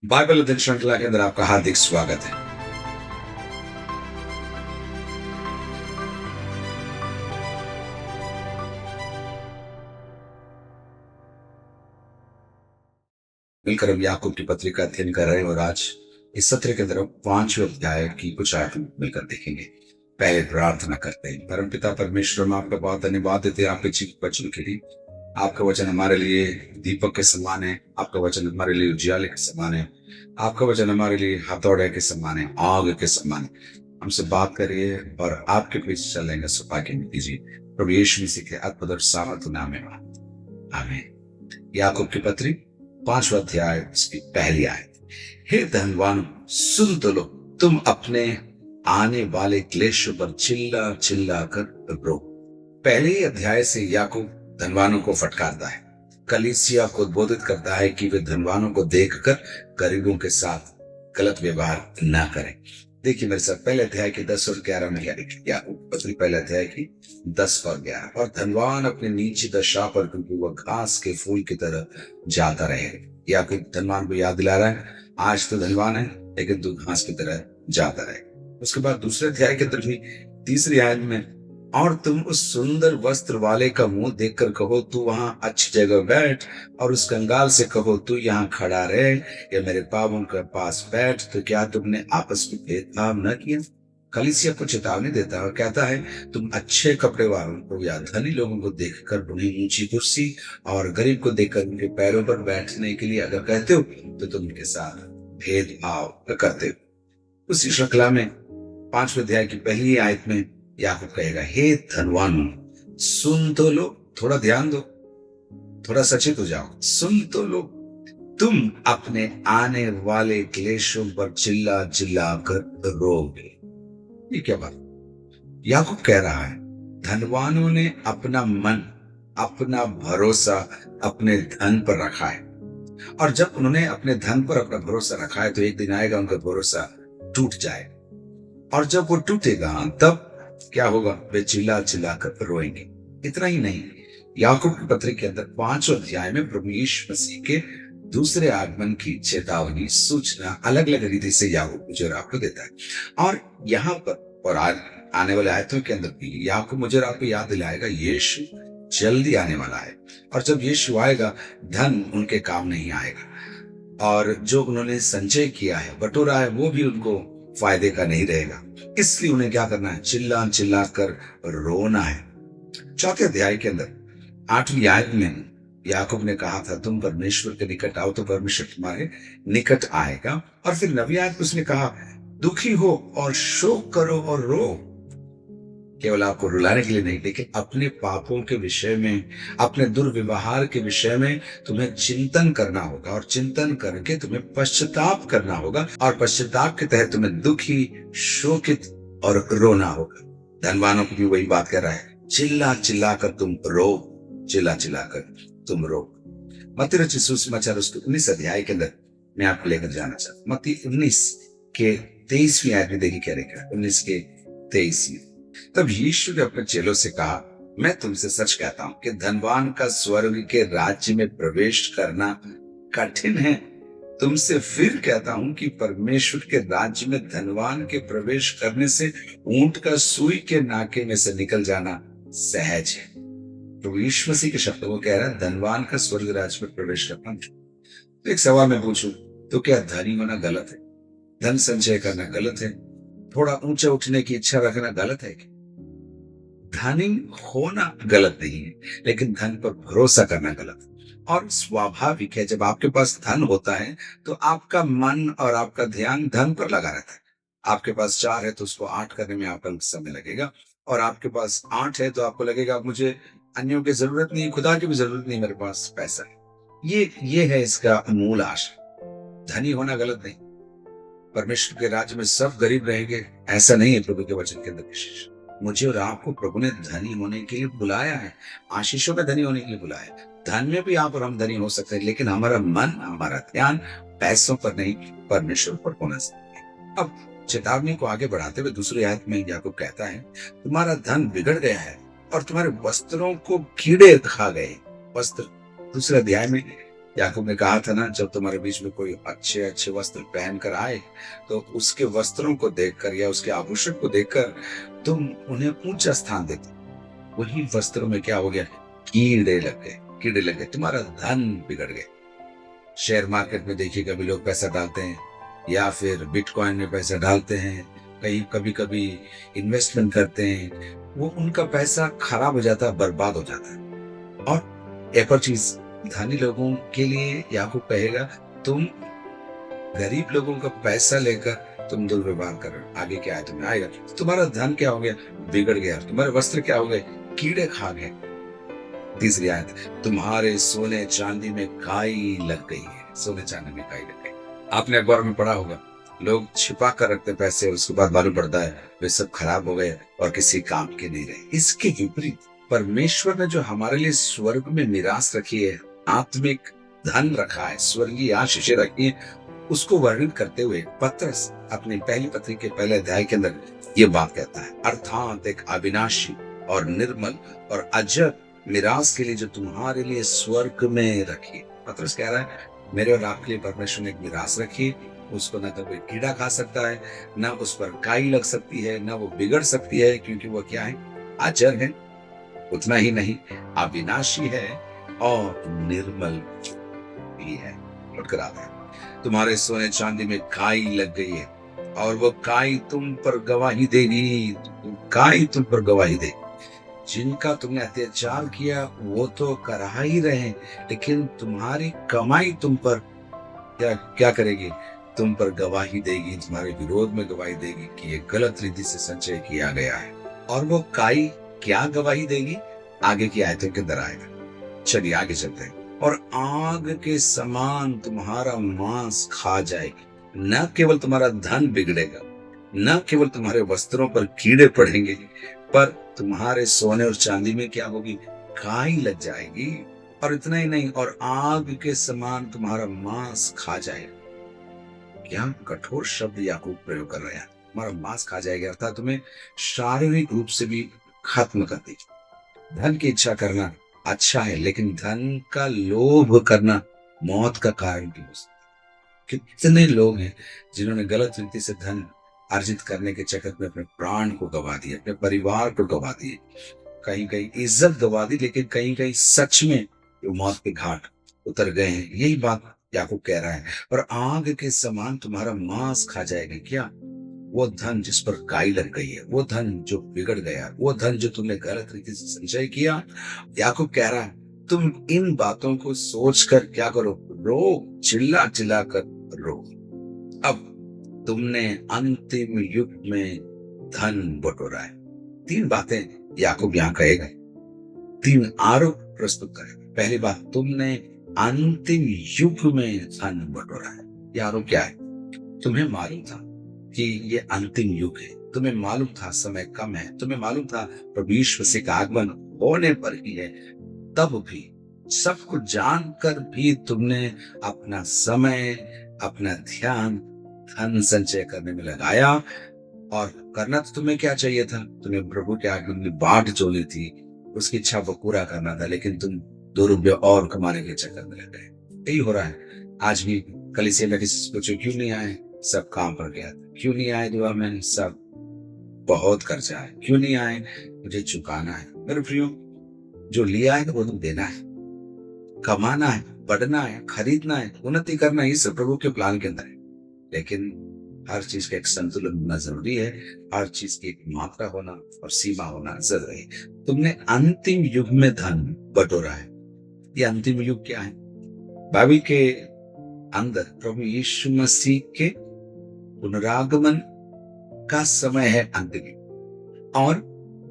Bible अध्ययन श्रृंखला के अंदर आपका हार्दिक स्वागत है। मिलकर हम याकूब की पत्री का अध्ययन कर रहे हैं और आज इस सत्र के अंदर हम 5वें अध्याय की कुछ आयतें मिलकर देखेंगे। पहले प्रार्थना करते हैं। परमपिता परमेश्वर, हम आपका बहुत धन्यवाद देते हैं आपके जीवित वचन के लिए। आपका वचन हमारे लिए दीपक के समान है, आपका वचन हमारे लिए उजियाले के समान है, आपका वचन हमारे लिए हथौड़े के समान है, आग के समान है। हमसे बात करिए और आपके पीछे चलेंगे सौभाग्य में दीजिए। प्रभु यीशु मसीह के अद्भुत और सामर्थ्य नाम में आमीन। याकूब की पत्री 5वां अध्याय इसकी पहली आयत। हे धनवान, सुन तो लो, तुम अपने आने वाले क्लेशों पर चिल्ला चिल्ला कर रो। पहले ही अध्याय से याकूब धनवानों को फटकारता है, कलीसिया को उद्बोधित करता है कि वे धनवानों को देखकर गरीबों के साथ गलत व्यवहार न करें। देखिए मेरे साथ पहले अध्याय के 10 और 11 में क्या लिखा, याकूब पत्री पहले अध्याय की 10 और 11। और धनवान अपने नीची दशा पर, क्योंकि वह घास के फूल की तरह जाता रहे। याकूब धनवान को याद दिला रहा है, आज तो धनवान है लेकिन तू घास की तरह जाता रहे। उसके बाद दूसरे अध्याय के अंदर भी तीसरी आयत में, और तुम उस सुंदर वस्त्र वाले का मुंह देखकर कहो तू वहां अच्छी जगह बैठ, और उस कंगाल से कहो तू यहाँ खड़ा रहे या मेरे पापों के पास बैठ। तो क्या तुमने आपस में भेदभाव न किया? कलीसिया को चेतावनी देता है और कहता है, तुम अच्छे कपड़े वालों को या धनी लोगों को देखकर उन्हें ऊंची कुर्सी और गरीब को देखकर उनके पैरों पर बैठने के लिए अगर कहते हो तो तुम उनके साथ भेदभाव करते हो। उसी श्रृंखला में 5वें अध्याय की पहली आयत में याकूब कहेगा, हे धनवान, सुन तो लो, थोड़ा ध्यान दो, थोड़ा सचेत हो जाओ, सुन तो लो, तुम अपने आने वाले क्लेशों पर चिल्ला चिल्ला कर रोगे। ये क्या बात? याकूब कह रहा है, धनवानों ने अपना मन, अपना भरोसा अपने धन पर रखा है, और जब उन्होंने अपने धन पर अपना भरोसा रखा है तो एक दिन आएगा उनका भरोसा टूट जाएगा, और जब वो टूटेगा तब क्या होगा? वे चिल्ला चिल्ला कर रोएंगे। इतना ही नहीं, याकूब की पत्री के अंदर 5वें अध्याय में प्रभु यीशु मसीह के दूसरे आगमन की चेतावनी, सूचना अलग अलग रीति से याकूब मुझे और आपको देता है। और यहाँ पर और आने वाले आयतों के अंदर भी याकूब मुझे और आपको याद दिलाएगा, यीशु जल्दी आने वाला है, और जब यीशु आएगा धन उनके काम नहीं आएगा, और जो उन्होंने संचय किया है, बटोरा है, वो भी उनको फायदे का नहीं रहेगा। इसलिए उन्हें क्या करना है? चिल्ला चिल्ला कर रोना है। चौथे अध्याय के अंदर 8वीं आयत में याकूब ने कहा था, तुम परमेश्वर के निकट आओ तो परमेश्वर तुम्हारे निकट आएगा। और फिर 9वीं आयत में उसने कहा, दुखी हो और शोक करो और रो। केवल आपको रुलाने के लिए नहीं, लेकिन अपने पापों के विषय में, अपने दुर्व्यवहार के विषय में तुम्हें चिंतन करना होगा, और चिंतन करके तुम्हें पश्चाताप करना होगा, और पश्चाताप के तहत तुम्हें दुखी, शोकित और रोना होगा। धनवानों को भी वही बात कर रहा है, चिल्ला चिल्ला कर तुम रो, चिल्ला चिल्ला कर तुम रो। मत्ती रचित सुसमाचार उसके 19 अध्याय के अंदर मैं आपको लेकर जाना चाहता हूं। मत्ती 19 के 23वीं आयत में देखिए क्या लिखा, 19 के 23। तब यीशु ने अपने चेलों से कहा, मैं तुमसे सच कहता हूं कि धनवान का स्वर्ग के राज्य में प्रवेश करना कठिन है। तुमसे फिर कहता हूं कि परमेश्वर के राज्य में धनवान के प्रवेश करने से ऊंट का सुई के नाके में से निकल जाना सहज है। तो यीशु मसीह के शब्दों को कह रहा है, धनवान का स्वर्ग राज्य में प्रवेश करना। तो एक सवाल मैं पूछूं, तो क्या धनी होना गलत है? धन संचय करना गलत है? थोड़ा ऊंचे उठने की इच्छा रखना गलत है? धनी होना गलत नहीं है, लेकिन धन पर भरोसा करना गलत है। और स्वाभाविक है, जब आपके पास धन होता है तो आपका मन और आपका ध्यान धन पर लगा रहता है। आपके पास 4 है तो उसको 8 करने में आपका समय लगेगा, और आपके पास 8 है तो आपको लगेगा मुझे अन्यों की जरूरत नहीं, खुदा की भी जरूरत नहीं, मेरे पास पैसा है। ये है इसका मूल आशा। धनी होना गलत नहीं। परमेश्वर के राज्य में सब गरीब रहेंगे, ऐसा नहीं है। प्रभु के वचन के अंदर विशेष मुझे और आपको प्रभु ने धनी होने के लिए बुलाया है, आशीषों में धनी होने के लिए बुलाया है। धन में भी आप और हम धनी हो सकते हैं, लेकिन हमारा मन, हमारा ध्यान पैसों पर नहीं, परमेश्वर पर होना चाहिए। अब चेतावनी को आगे बढ़ाते हुए दूसरी आयत में याकूब कहता है, तुम्हारा धन बिगड़ गया है और तुम्हारे वस्त्रों को कीड़े खा गए। वस्त्र दूसरे अध्याय में याकूब ने कहा था ना, जब तुम्हारे बीच में कोई अच्छे अच्छे वस्त्र पहन कर आए तो उसके वस्त्रों को देखकर या उसके आभूषण को देखकर तुम उन्हें ऊंचा स्थान देते। वही वस्त्रों में क्या हो गया? कीड़े लग गए, कीड़े लग गए, तुम्हारा धन बिगड़ गया। शेयर मार्केट में देखिए, कभी लोग पैसा डालते हैं या फिर बिटकॉइन में पैसा डालते हैं, कहीं कभी कभी इन्वेस्टमेंट करते हैं, वो उनका पैसा खराब हो जाता है, बर्बाद हो जाता है। और एक और चीज, धनी लोगों के लिए याकूब कहेगा, तुम गरीब लोगों का पैसा लेकर तुम दुर्व्यवहार कर रहे हो। आगे क्या है तुम्हें आएगा, तुम्हारा धन क्या हो गया? बिगड़ गया। तुम्हारे वस्त्र क्या हो गए? कीड़े खा गए। तीसरी आयत, तुम्हारे सोने चांदी में काई लग गई है। सोने चांदी में काई लग गई। आपने अखबार में पढ़ा होगा, लोग छिपा कर रखते पैसे, उसके बाद मालूम पड़ता है वे सब खराब हो गए और किसी काम के नहीं रहे। इसके विपरीत परमेश्वर ने जो हमारे लिए स्वर्ग में मिरास रखी है, आत्मिक धन रखा है, स्वर्गीय आशीषें रखी है, उसको वर्णन करते हुए पत्रस अपनी पहली पत्री के पहले अध्याय के अंदर ये बात कहता है, अर्थात एक अविनाशी और निर्मल और अजर मिरास के लिए जो तुम्हारे लिए स्वर्ग में रखी। पत्रस कह रहा है, मेरे और आपके लिए परमेश्वर ने एक मिरास रखी, उसको न तो कोई कीड़ा खा सकता है, न उस पर काई लग सकती है, न वो बिगड़ सकती है, क्योंकि वो क्या है? अजर है। उतना ही नहीं, अविनाशी है और निर्मल भी है। लुटकर आता है, तुम्हारे सोने चांदी में काई लग गई है और वो काई तुम पर गवाही देगी। काई तुम पर गवाही देगी। जिनका तुमने अत्याचार किया वो तो करा ही रहे, लेकिन तुम्हारी कमाई तुम पर क्या क्या करेगी? तुम पर गवाही देगी, तुम्हारे विरोध में गवाही देगी कि ये गलत रीति से संचय किया गया है। और वो काई क्या गवाही देगी? आगे की आयतों के अंदर आएगा। चलिए आगे चलते हैं। और आग के समान तुम्हारा मांस खा जाएगी। न केवल तुम्हारा धन बिगड़ेगा, न केवल तुम्हारे वस्त्रों पर कीड़े पड़ेंगे, पर तुम्हारे सोने और चांदी में क्या होगी? काई लग जाएगी। और इतना ही नहीं, और आग के समान तुम्हारा मांस खा जाएगा। क्या कठोर शब्द याकूब प्रयोग कर रहे हैं। तुम्हारा मांस खा जाएगा, अर्थात तुम्हें शारीरिक रूप से भी खत्म कर देगा। धन की इच्छा करना अच्छा है, लेकिन धन का लोभ करना मौत का कारण भी हो सकता है। कितने लोग हैं जिन्होंने गलत रीति से धन अर्जित करने के चक्कर में अपने प्राण को गवा दिए, अपने परिवार को गवा दिए, कहीं कहीं इज्जत गवा दी, लेकिन कहीं कहीं सच में वो मौत के घाट उतर गए हैं। यही बात याकूब कह रहा है। और आग के समान तुम्हारा मांस खा जाएगा। क्या? वो धन जिस पर काई लग गई है, वो धन जो बिगड़ गया, वो धन जो तुमने गलत रीति से संचय किया। याकूब कह रहा है, तुम इन बातों को सोचकर क्या करो? रो, चिल्ला चिल्ला कर रो। अब तुमने अंतिम युग में धन बटोरा है। तीन बातें याकूब यहाँ कहेगा, तीन आरोप प्रस्तुत करेगा। पहली बात, तुमने अंतिम युग में धन बटोरा है। ये आरोप क्या है? तुम्हें मालूम था कि ये अंतिम युग है, तुम्हें मालूम था समय कम है, तुम्हें मालूम था प्रभु यीशु मसीह का आगमन होने पर ही है, तब भी सब कुछ जानकर भी तुमने अपना समय, अपना ध्यान धन संचय करने में लगाया। और करना तो तुम्हें क्या चाहिए था? तुम्हें प्रभु के आगमन की बाट जोनी थी, उसकी इच्छा को पूरा करना था, लेकिन तुम 2 रुपये और कमाने के चक्कर में लग गए। यही हो रहा है आज भी। कलीसिया में किसी से पूछो क्यों नहीं आए? सब काम पर गया था। क्यों नहीं आए दुआ में? सब बहुत कर्जा है। क्यों नहीं आए? मुझे चुकाना है। मेरे प्रियो, जो लिया है वो तो देना है, कमाना है, बढ़ना है, खरीदना है, उन्नति करना है, ये सब प्रभु के प्लान के अंदर है। लेकिन हर चीज का एक संतुलन होना जरूरी है, हर चीज की एक मात्रा होना और सीमा होना जरूरी है। तुमने अंतिम युग में धन बटोरा है। ये अंतिम युग क्या है? बाइबल के अंदर प्रभु यीशु मसीह के पुनरागमन का समय है अंतिम युग। और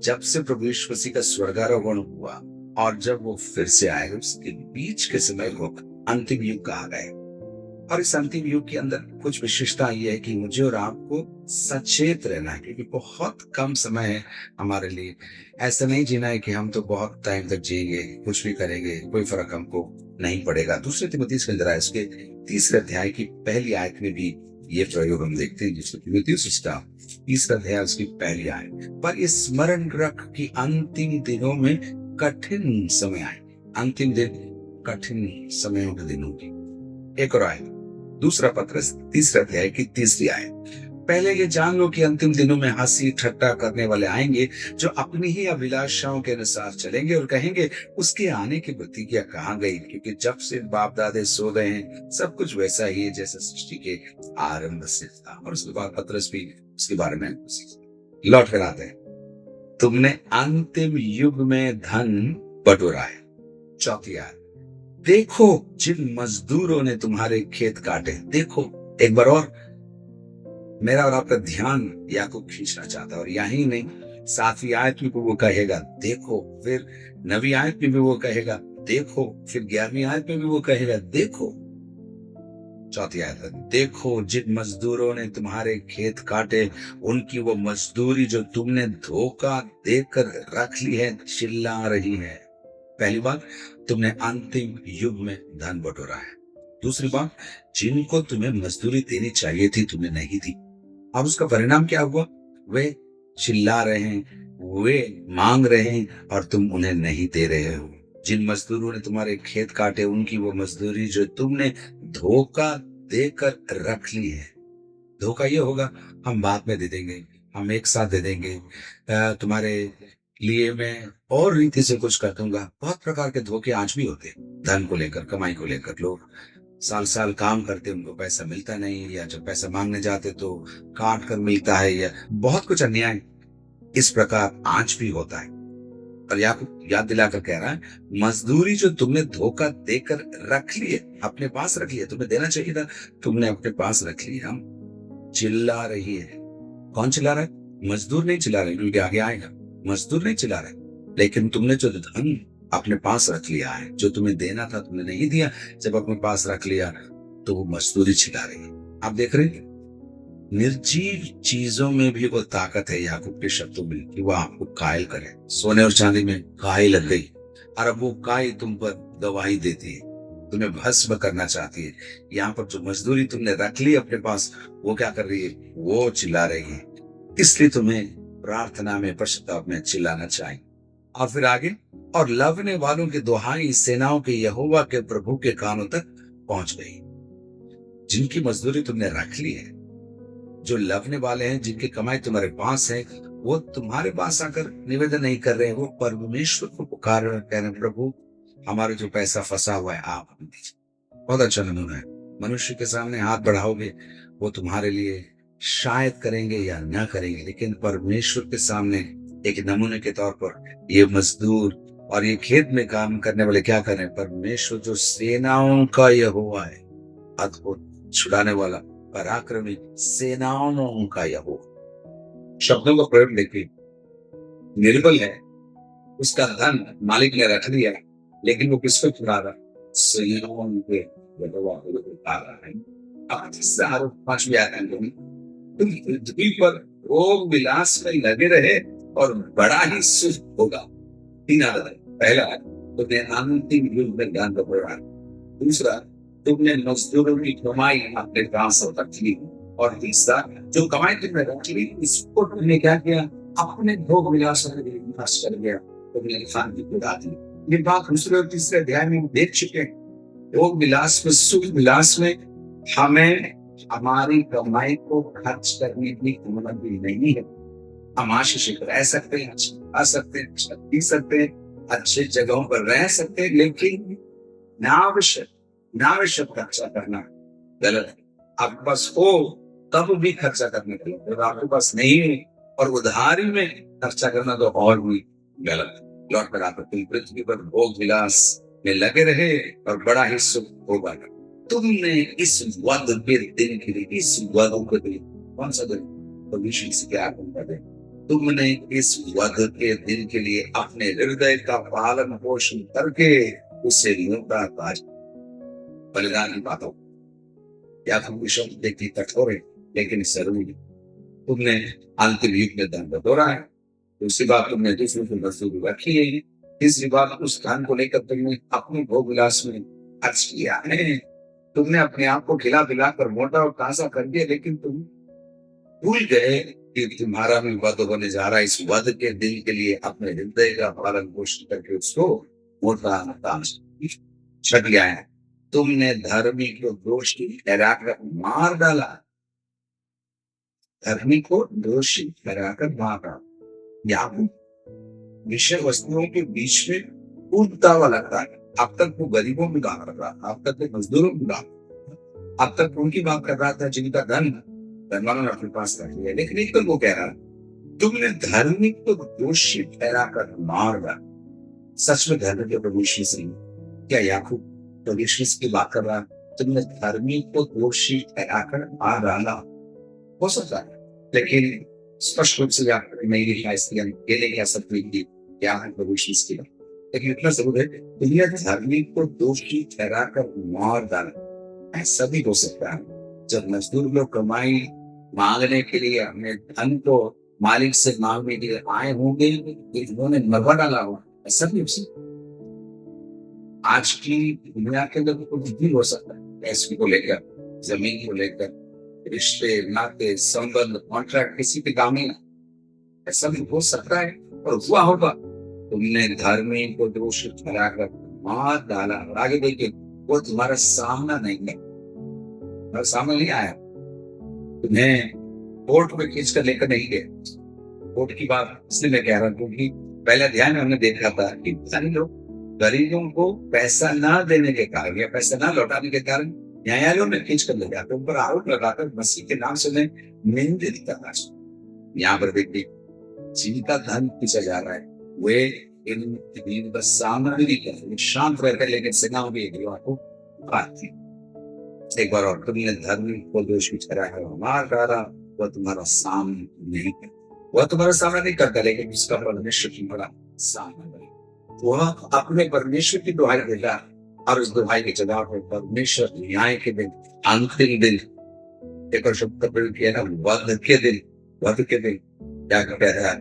जब से प्रभु यीशु मसीह का स्वर्गारोहण हुआ और जब वो फिर से आएगा, उसके बीच के समय को अंतिम युग कहा गया। और इस अंतिम युग के अंदर कुछ विशेषता ये है कि मुझे और आपको सचेत रहना है, क्योंकि बहुत कम समय है हमारे लिए। ऐसा नहीं जीना है कि हम तो बहुत टाइम तक जिएंगे, कुछ भी करेंगे, कोई फर्क हमको नहीं पड़ेगा। दूसरे तिमुथियुस के अंदर इसके 3 अध्याय की पहली आयत में भी ये प्रयोग हम देखते हैं, जिसको तिमुथियुस 3 अध्याय उसकी पहली आयत, पर ये स्मरण रख कि अंतिम दिनों में कठिन समय आए। अंतिम दिन कठिन समयों के दिनों की। एक और आयत, दूसरा पत्रस तीसरा अध्याय की तीसरी आयत। पहले ये जान लो कि अंतिम दिनों में हंसी ठट्टा करने वाले आएंगे, जो अपनी ही अभिलाषाओं के अनुसार चलेंगे और कहेंगे उसके आने की प्रतिज्ञा कहाँ गई, क्योंकि जब से बाप दादे सो गए हैं सब कुछ वैसा ही है जैसा सृष्टि के आरंभ से था। और उसके बाद पत्रस भी उसके बारे में लौट कर आते हैं। तुमने अंतिम युग में धन बटोरा है। चौथी आयत, देखो जिन मजदूरों ने तुम्हारे खेत काटे। देखो, एक बार और मेरा और आपका ध्यान याकूब खींचना चाहता है, और यही नहीं, सातवीं आयत में भी वो कहेगा देखो, फिर नवीं आयत में भी वो कहेगा देखो, फिर 11वीं आयत में भी वो कहेगा देखो। चौथी आयत, देखो जिन मजदूरों ने तुम्हारे खेत काटे, उनकी वो मजदूरी जो तुमने धोखा देकर रख ली है चिल्ला रही है। पहली बात, तुमने अंतिम युग में धन बटोरा है। दूसरी बात, जिनको तुम्हें मजदूरी देनी चाहिए थी तुमने नहीं दी। अब उसका परिणाम क्या हुआ? वे चिल्ला रहे हैं, वे मांग रहे हैं और तुम उन्हें नहीं दे रहे हो। जिन मजदूरों ने तुम्हारे खेत काटे, उनकी वो मजदूरी जो तुमने धोखा देकर रख ली है। धोखा ये होगा, हम बाद में दे देंगे, हम एक साथ दे देंगे, तुम्हारे लिए मैं और रीति से कुछ कर दूंगा। बहुत प्रकार के धोखे आज भी होते हैं। धन को लेकर, कमाई को लेकर लोग साल साल काम करते, उनको पैसा मिलता नहीं, या जब पैसा मांगने जाते तो काट कर मिलता है, या बहुत कुछ अन्याय इस प्रकार आज भी होता है। और याद दिलाकर कह रहा है, मजदूरी जो तुमने धोखा देकर रख ली है, अपने पास रख लिया, तुम्हें देना चाहिए था, तुमने अपने पास रख लिया। हम चिल्ला रही है। कौन चिल्ला रहा है? मजदूर नहीं चिल्ला रहे, क्योंकि आगे आएगा। मजदूर नहीं चिल्ला रहे, लेकिन तुमने जो धन अपने पास रख लिया है, जो तुम्हें देना था तुमने नहीं दिया, जब अपने पास रख लिया तो वो मजदूरी चिल्ला रही है। आप देख रहे हैं, निर्जीव चीजों में भी वो ताकत है याकूब के शब्दों में कि वो आपको कायल करे। सोने और चांदी में काई लग गई, और अब वो काई तुम पर गवाही देती है, तुम्हें भस्म करना चाहती है। यहाँ पर जो मजदूरी तुमने रख ली अपने पास, वो क्या कर रही है? वो चिल्ला रही है। इसलिए तुम्हें प्रार्थना में, पश्चाताप में चिल्लाना चाहिए। और फिर आगे, और लवने वालों की दुहाई सेनाओं के यहोवा के प्रभु के कानों तक पहुंच गई। जिनकी मजदूरी तुमने रख ली है, जो लवने वाले हैं, जिनकी कमाई तुम्हारे पास है, वो तुम्हारे पास आकर निवेदन नहीं कर रहे हैं, वो परमेश्वर को पुकार रहे हैं, कह रहे हैं प्रभु हमारा जो पैसा फंसा हुआ है आप हमें दीजिए। बहुत अच्छा नमूना है। मनुष्य के सामने हाथ बढ़ाओगे, वो तुम्हारे लिए शायद करेंगे या ना करेंगे, लेकिन परमेश्वर के सामने एक नमूने के तौर पर ये मजदूर और ये खेत में काम करने वाले क्या कर रहे हैं? परमेश्वर जो सेनाओं का यहोवा है, अद्भुत, छुड़ाने वाला, पराक्रमी, सेनाओं का यहोवा। शब्दों का प्रयोग देखिए, निर्बल है, उसका धन मालिक ने रख लिया, लेकिन वो किसको छुड़ा रहा? सेनाओं के यहोवा को छुड़ा रहा है। अब 5वीं आयत में, तुम पृथ्वी पर भोग विलास में लगे रहे और बड़ा ही सुख होगा। 3 आदत है। पहला, तुमने अंतिम युग में दान बटोरा। दूसरा, तुमने मजदूरों की कमाई अपने पास रख ली। और तीसरा, जो कमाई तुमने रख ली इसको तुमने क्या किया? अपने भोग विलास में विनाश कर दिया, तुमने शांति खुदा दी। ये बात दूसरे और तीसरे अध्याय में देख चुके हैं। भोग विलास में, सुख विलास में हमें हमारी कमाई को खर्च करने की अनुमति नहीं है। हम आशीषित रह सकते हैं, खा सकते हैं, पी सकते हैं, अच्छे जगहों पर रह सकते हैं, लेकिन नावश्यक खर्चा करना गलत है। आपके पास हो तब भी खर्चा करने के लिए, जब आपके पास नहीं है और उधारी में खर्चा करना तो और भी गलत है। लौट कर आकर तुम पृथ्वी पर भोग विलास में लगे रहे और बड़ा ही सुख होगा। तुमने इस वध के दिन के लिए, इस वध के दिन, कौन सा दिन? परमेश्वर से क्या कर, तुमने इस वध के दिन के लिए अपने हृदय का पालन पोषण करके उसे न्योता ताज बलिदान की बातों या तुम विषम देखती कठोर है, लेकिन जरूरी। तुमने अंतिम युग में धन बटोरा है। दूसरी बात, तुमने दूसरों की मजदूरी रखी है। तीसरी बात, उस धन को लेकर तुमने अपने भोग विलास में खर्च किया है। तुमने अपने आप को खिला पिला कर मोटा और ताजा कर दिया, लेकिन तुम भूल गए कि तुम्हारा भी वध होने जा रहा है। इस वध के दिन के लिए अपने हृदय का पालन पोषण करके उसको मोटा ताजा। छठ गया है, तुमने धर्मी को दोषी ठहराकर मार डाला। धर्मी को दोषी ठहराकर मार डाला। याकूब विषय वस्तुओं के बीच में कूदता हुआ लगता है। अब तक वो गरीबों की बात कर रहा था, अब तक वो मजदूरों की बात, अब तक उनकी बात कर रहा था जिनका धन वालों ने अपने पास कर लिया। लेकिन एक तो वो कह रहा, तुमने धर्मी को दोषी ठहराकर मार डाला। सच में धर्म के प्रभु यीशु मसीह, क्या याकूब प्रभु यीशु मसीह की बात कर रहा है? तुमने धर्मी को दोषी ठहराकर मार डाला। हो सकता है, लेकिन स्पष्ट रूप से नहीं लिखा, इसलिए हम ये नहीं कह सकते कि क्या है प्रभु यीशु मसीह की। लेकिन इतना जरूर है, तुमने धर्मी को दोषी ठहराकर मार डाला। ऐसा भी हो सकता है जब मजदूर लोग कमाई मांगने के लिए अपने धन को मालिक से मांगने के लिए आए होंगे, इन्होंने मरवा डाला हो। ऐसा भी हो सकता है। आज की दुनिया के अंदर कुछ भी हो सकता है, पैसे को लेकर, जमीन को लेकर, रिश्ते नाते संबंध कॉन्ट्रैक्ट, किसी के काम में ऐसा भी हो सकता है और हुआ होगा। तुमने धर्मी को दोषी ठहराकर मार डाला। और आगे देखिए, वो तुम्हारा सामना नहीं है, तुम्हारा सामने नहीं आया, तुम्हें कोर्ट में खींच कर लेकर नहीं गए। कोर्ट की बात इसलिए मैं कह रहा हूँ क्योंकि पहले अध्याय में हमने देखा था कि धनी लोग गरीबों को पैसा ना देने के कारण या पैसा ना लौटाने के कारण न्यायालयों में खींच कर ले जाते, उन पर आरोप लगाकर मसीह के नाम से उन्हें निंदित करना। यहाँ पर देखिए, जिनका धन खींचा जा रहा है वे इन सामग्री का शांत रहकर, लेकिन सेनाओं भी आपको बात थी। एक बार और, तुमने धर्मी को दोषी ठहराया और मार डाला। वह तुम्हारा सामने नहीं है, वह तुम्हारा सामना नहीं करता, लेकिन उसका परमेश्वर तुम्हारा सामना करे। वह अपने परमेश्वर की दुहाई देगा और उस दुहाई के जवाब में परमेश्वर न्याय के दिन, अंतिम दिन, एक और शब्द का प्रयोग किया ना, वध के दिन, वध के दिन क्या कह रहा है?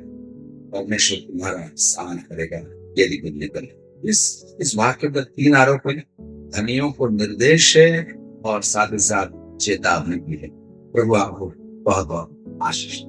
परमेश्वर तुम्हारा सामना करेगा यदि कोई निकल। इस वाक्य पर 3 आरोप है। धनियों को निर्देश है और साथ ही साथ चेतावनी भी है। प्रभु आपको बहुत बहुत आशीष।